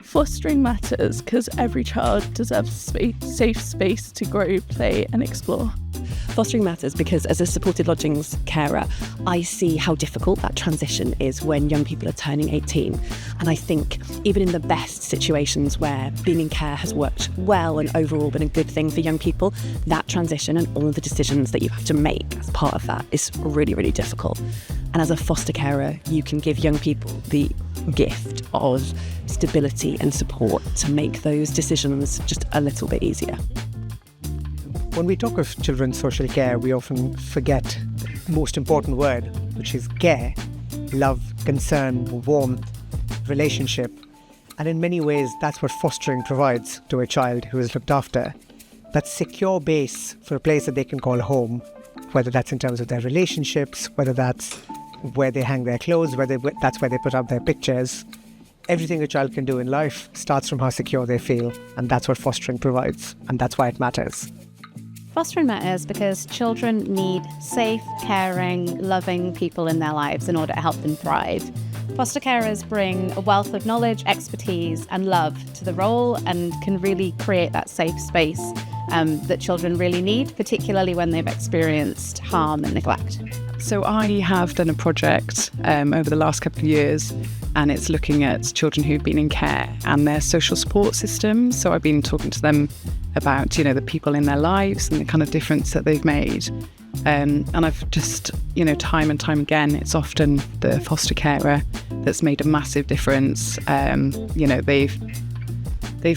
Fostering matters because every child deserves a safe space to grow, play and explore. Fostering matters because as a supported lodgings carer, I see how difficult that transition is when young people are turning 18. And I think even in the best situations where being in care has worked well and overall been a good thing for young people, that transition and all of the decisions that you have to make as part of that is really, really difficult. And as a foster carer, you can give young people the gift of stability and support to make those decisions just a little bit easier. When we talk of children's social care, we often forget the most important word, which is care, love, concern, warmth, relationship. And in many ways, that's what fostering provides to a child who is looked after. That secure base for a place that they can call home, whether that's in terms of their relationships, whether that's where they hang their clothes, whether that's where they put up their pictures. Everything a child can do in life starts from how secure they feel, and that's what fostering provides, and that's why it matters. Fostering matters because children need safe, caring, loving people in their lives in order to help them thrive. Foster carers bring a wealth of knowledge, expertise and love to the role and can really create that safe space that children really need, particularly when they've experienced harm and neglect. So I have done a project over the last couple of years, and it's looking at children who've been in care and their social support systems. So I've been talking to them about, the people in their lives and the kind of difference that they've made. And I've just, time and time again, it's often the foster carer that's made a massive difference. They've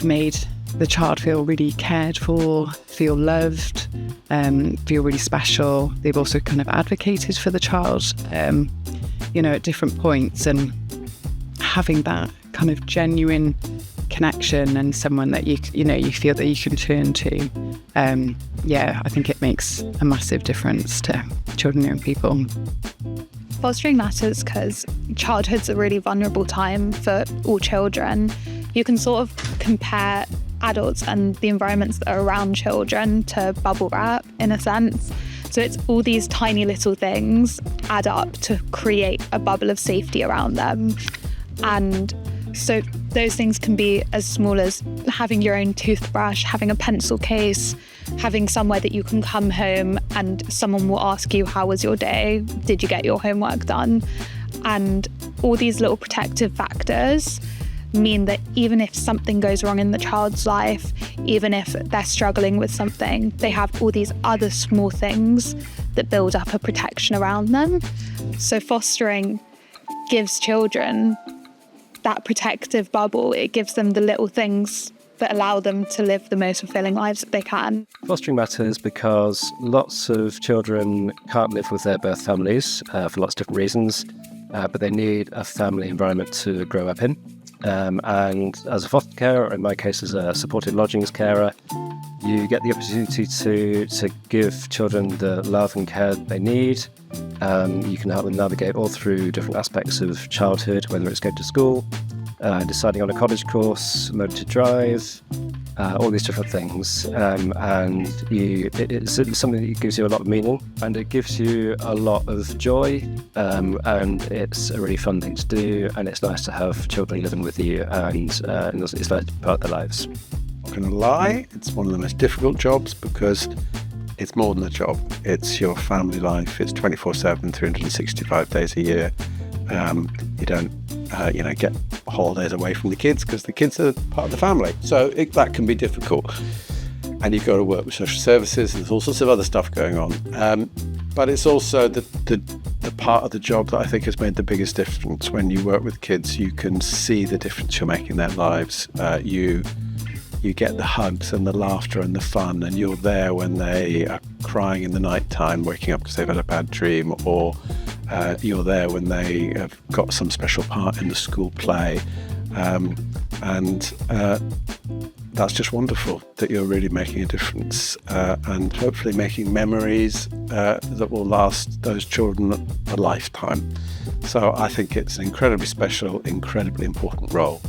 made the child feel really cared for, feel loved, feel really special. They've also kind of advocated for the child, at different points, and having that kind of genuine connection and someone that you feel that you can turn to. I think it makes a massive difference to children and young people. Fostering matters because childhood's a really vulnerable time for all children. You can sort of compare adults and the environments that are around children to bubble wrap, in a sense. So it's all these tiny little things add up to create a bubble of safety around them. And so those things can be as small as having your own toothbrush, having a pencil case, having somewhere that you can come home and someone will ask you, how was your day? Did you get your homework done? And all these little protective factors mean that even if something goes wrong in the child's life, even if they're struggling with something, they have all these other small things that build up a protection around them. So fostering gives children that protective bubble. It gives them the little things that allow them to live the most fulfilling lives that they can. Fostering matters because lots of children can't live with their birth families for lots of different reasons, but they need a family environment to grow up in. And as a foster carer, in my case as a supported lodgings carer, you get the opportunity to give children the love and care they need. You can help them navigate all through different aspects of childhood, whether it's going to school, deciding on a college course, learning to drive, all these different things. And it's something that gives you a lot of meaning, and it gives you a lot of joy, and it's a really fun thing to do, and it's nice to have children living with you, and it's like part of their lives. I'm not going to lie, it's one of the most difficult jobs because it's more than a job. It's your family life. It's 24/7, 365 days a year. You don't, get holidays away from the kids because the kids are part of the family. So that can be difficult. And you've got to work with social services, and there's all sorts of other stuff going on. But it's also the part of the job that I think has made the biggest difference. When you work with kids, you can see the difference you're making in their lives. You get the hugs and the laughter and the fun, and you're there when they are crying in the night time, waking up because they've had a bad dream, or you're there when they have got some special part in the school play. And that's just wonderful that you're really making a difference, and hopefully making memories that will last those children a lifetime. So I think it's an incredibly special, incredibly important role.